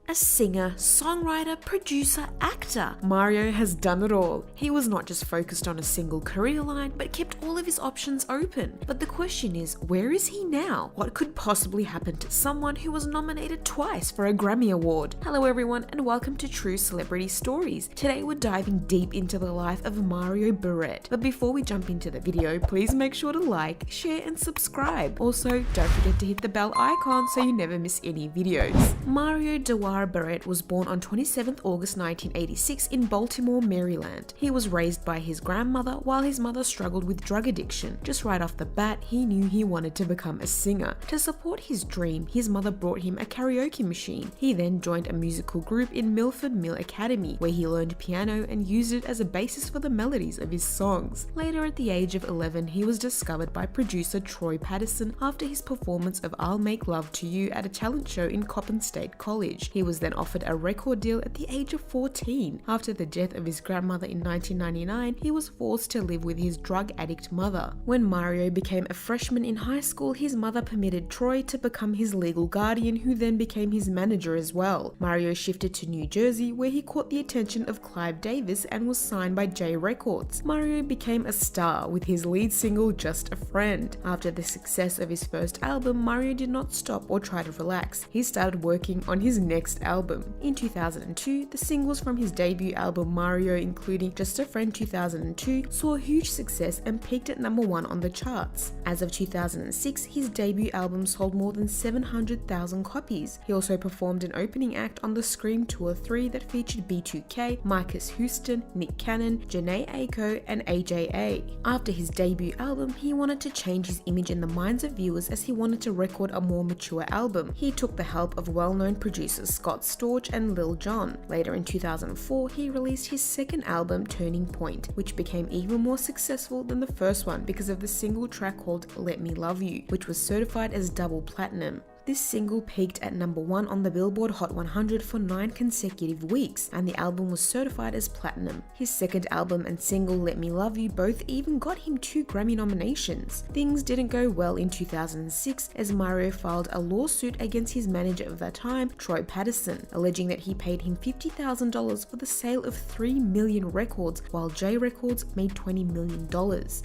A singer, songwriter, producer, actor. Mario has done it all. He was not just focused on a single career line, but kept all of his options open. But the question is, where is he now? What could possibly happen to someone who was nominated twice for a Grammy Award? Hello everyone, and welcome to True Celebrity Stories. Today we're diving deep into the life of Mario Barrett. But before we jump into the video, please make sure to like, share and subscribe. Also, don't forget to hit the bell icon so you never miss any videos. Mario Dewar Barrett was born on 27th August 1986 in Baltimore, Maryland. He was raised by his grandmother while his mother struggled with drug addiction. Just right off the bat, he knew he wanted to become a singer. To support his dream, his mother brought him a karaoke machine. He then joined a musical group in Milford Mill Academy, where he learned piano and used it as a basis for the melodies of his songs. Later, at the age of 11, he was discovered by producer Troy Patterson after his performance of I'll Make Love to You at a talent show in Coppin State College. He was then offered a record deal at the age of 14. After the death of his grandmother in 1999, he was forced to live with his drug addict mother. When Mario became a freshman in high school, his mother permitted Troy to become his legal guardian, who then became his manager as well. Mario shifted to New Jersey, where he caught the attention of Clive Davis and was signed by J Records. Mario became a star with his lead single Just a Friend. After the success of his first album, Mario did not stop or try to relax. He started working on his next album. In 2002, the singles from his debut album Mario, including Just a Friend 2002, saw huge success and peaked at number 1 on the charts. As of 2006, his debut album sold more than 700,000 copies. He also performed an opening act on the Scream Tour 3 that featured B2K, Marcus Houston, Nick Cannon, Jhené Aiko, and AJA. After his debut album, he wanted to change his image in the minds of viewers as he wanted to record a more mature album. He took the help of well-known producers Scott Storch and Lil Jon. Later in 2004, he released his second album, Turning Point, which became even more successful than the first one because of the single track called Let Me Love You, which was certified as double platinum. This single peaked at number 1 on the Billboard Hot 100 for 9 consecutive weeks, and the album was certified as platinum. His second album and single Let Me Love You both even got him 2 Grammy nominations. Things didn't go well in 2006 as Mario filed a lawsuit against his manager of that time, Troy Patterson, alleging that he paid him $50,000 for the sale of 3 million records while J Records made $20 million.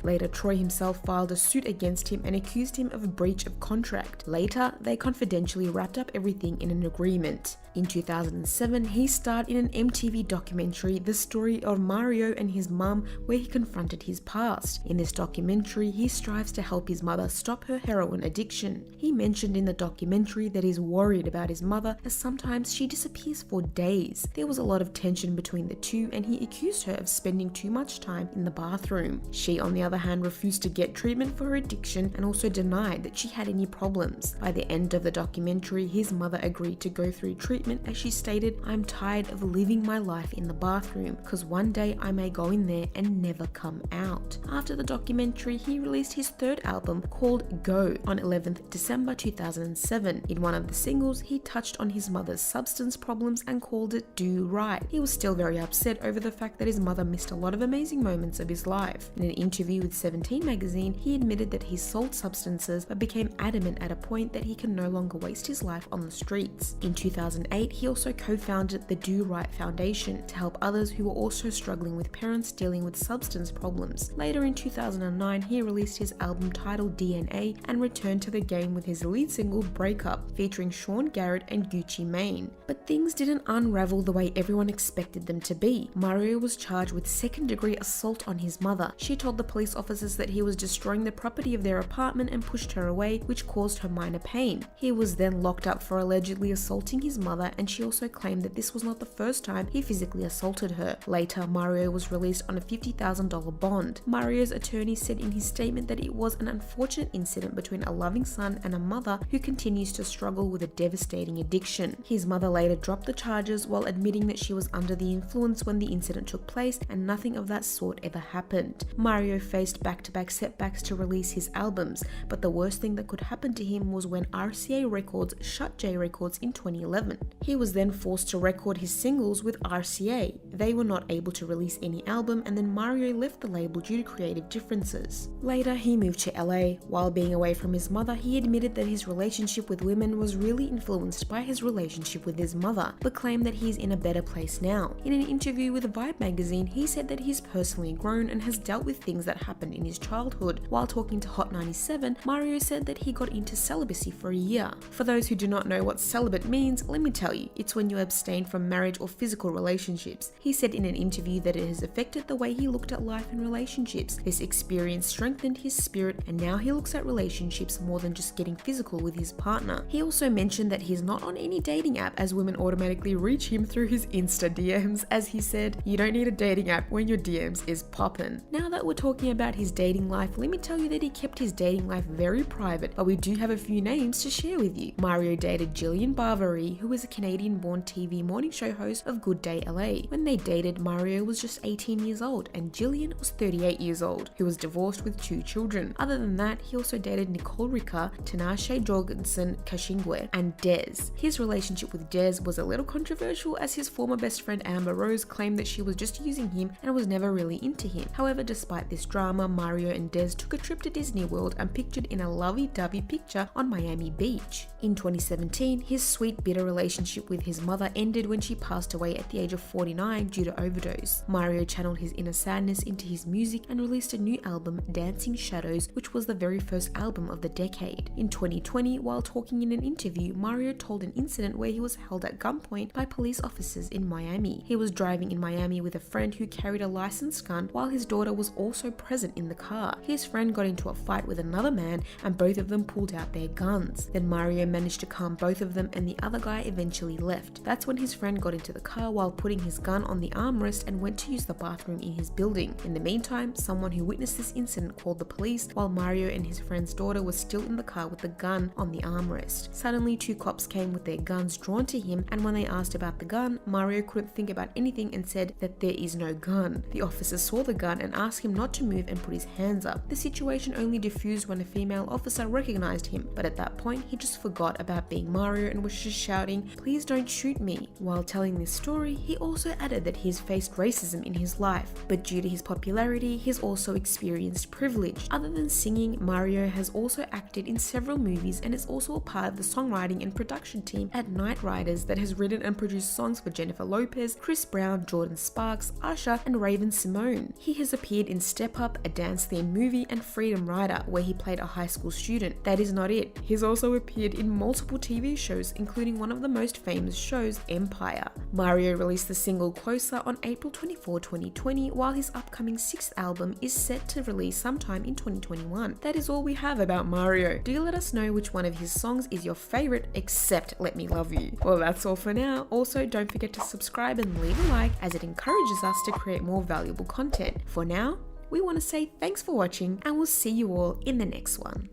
Later, Troy himself filed a suit against him and accused him of breach of contract. Later, they confidentially wrapped up everything in an agreement. In 2007, he starred in an MTV documentary, The Story of Mario and His Mum, where he confronted his past. In this documentary, he strives to help his mother stop her heroin addiction. He mentioned in the documentary that he's worried about his mother as sometimes she disappears for days. There was a lot of tension between the two, and he accused her of spending too much time in the bathroom. She, on the other hand, refused to get treatment for her addiction and also denied that she had any problems. By the end of the documentary, his mother agreed to go through treatment as she stated, "I'm tired of living my life in the bathroom because one day I may go in there and never come out." After the documentary, he released his third album called Go on 11th December 2007. In one of the singles, he touched on his mother's substance problems and called it Do Right. He was still very upset over the fact that his mother missed a lot of amazing moments of his life. In an interview with 17 magazine, he admitted that he sold substances but became adamant at a point that he can no longer waste his life on the streets. In 2008, he also co-founded the Do Right Foundation to help others who were also struggling with parents dealing with substance problems. Later in 2009, he released his album titled DNA and returned to the game with his lead single Break Up, featuring Sean Garrett and Gucci Mane. But things didn't unravel the way everyone expected them to be. Mario was charged with second-degree assault on his mother. She told the police officers that he was destroying the property of their apartment and pushed her away, which caused her minor pain. He was then locked up for allegedly assaulting his mother, and she also claimed that this was not the first time he physically assaulted her. Later, Mario was released on a $50,000 bond. Mario's attorney said in his statement that it was an unfortunate incident between a loving son and a mother who continues to struggle with a devastating addiction. His mother later dropped the charges while admitting that she was under the influence when the incident took place and nothing of that sort ever happened. Mario faced back-to-back setbacks to release his albums, but the worst thing that could happen to him was when RCA Records shut J Records in 2011. He was then forced to record his singles with RCA. They were not able to release any album, and then Mario left the label due to creative differences. Later, he moved to LA. While being away from his mother, he admitted that his relationship with women was really influenced by his relationship with his mother, but claimed that he's in a better place now. In an interview with Vibe magazine, he said that he's personally grown and has dealt with things that happened in his childhood. While talking to Hot 97, Mario said that he got into celibacy for a year. For those who do not know what celibate means, let me tell you, it's when you abstain from marriage or physical relationships. He said in an interview that it has affected the way he looked at life and relationships. This experience strengthened his spirit, and now he looks at relationships more than just getting physical with his partner. He also mentioned that he's not on any dating app, as women automatically reach him through his Insta DMs. As he said, you don't need a dating app when your DMs is poppin'. Now that we're talking about his dating life, let me tell you that he kept his dating life very private, but we do have a few names to share with you. Mario dated Jillian Barberie, who is a Canadian-born TV morning show host of Good Day LA. When they dated, Mario was just 18 years old and Jillian was 38 years old, who was divorced with 2 children. Other than that, he also dated Nicole Ricker, Tinashe Jorgensen Kashingwe, and Dez. His relationship with Dez was a little controversial, as his former best friend Amber Rose claimed that she was just using him and was never really into him. However, despite this drama, Mario and Dez took a trip to Disney World and pictured in a lovey-dovey picture on Miami Beach. In 2017, his sweet, bitter relationship with his mother ended when she passed away at the age of 49 due to overdose. Mario channeled his inner sadness into his music and released a new album, Dancing Shadows, which was the very first album of the decade. In 2020, while talking in an interview, Mario told an incident where he was held at gunpoint by police officers in Miami. He was driving in Miami with a friend who carried a licensed gun, while his daughter was also present in the car. His friend got into a fight with another man and both of them pulled out their guns. Then Mario managed to calm both of them and the other guy eventually left. That's when his friend got into the car while putting his gun on the armrest and went to use the bathroom in his building. In the meantime, someone who witnessed this incident called the police, while Mario and his friend's daughter were still in the car with the gun on the armrest. Suddenly, 2 cops came with their guns drawn to him, and when they asked about the gun, Mario couldn't think about anything and said that there is no gun. The officers saw the gun and asked him not to move and put his hands up. The situation only diffused when a female officer recognized him, but at that point he just forgot about being Mario and was just shouting, "Please don't shoot me." While telling this story, he also added that he's faced racism in his life, but due to his popularity, he's also experienced privilege. Other than singing, Mario has also acted in several movies and is also a part of the songwriting and production team at Night Riders that has written and produced songs for Jennifer Lopez, Chris Brown, Jordan Sparks, Usher, and Raven Simone. He has appeared in Step Up, a dance-themed movie, and Freedom Rider, where he played a high school student. That is not it. He's also appeared in multiple TV shows, including one of the most famous shows, Empire. Mario released the single Closer on April 24, 2020, while his upcoming 6th album is set to release sometime in 2021. That is all we have about Mario. Do let us know which one of his songs is your favorite, except Let Me Love You. Well, that's all for now. Also, don't forget to subscribe and leave a like, as it encourages us to create more valuable content. For now, we want to say thanks for watching, and we'll see you all in the next one.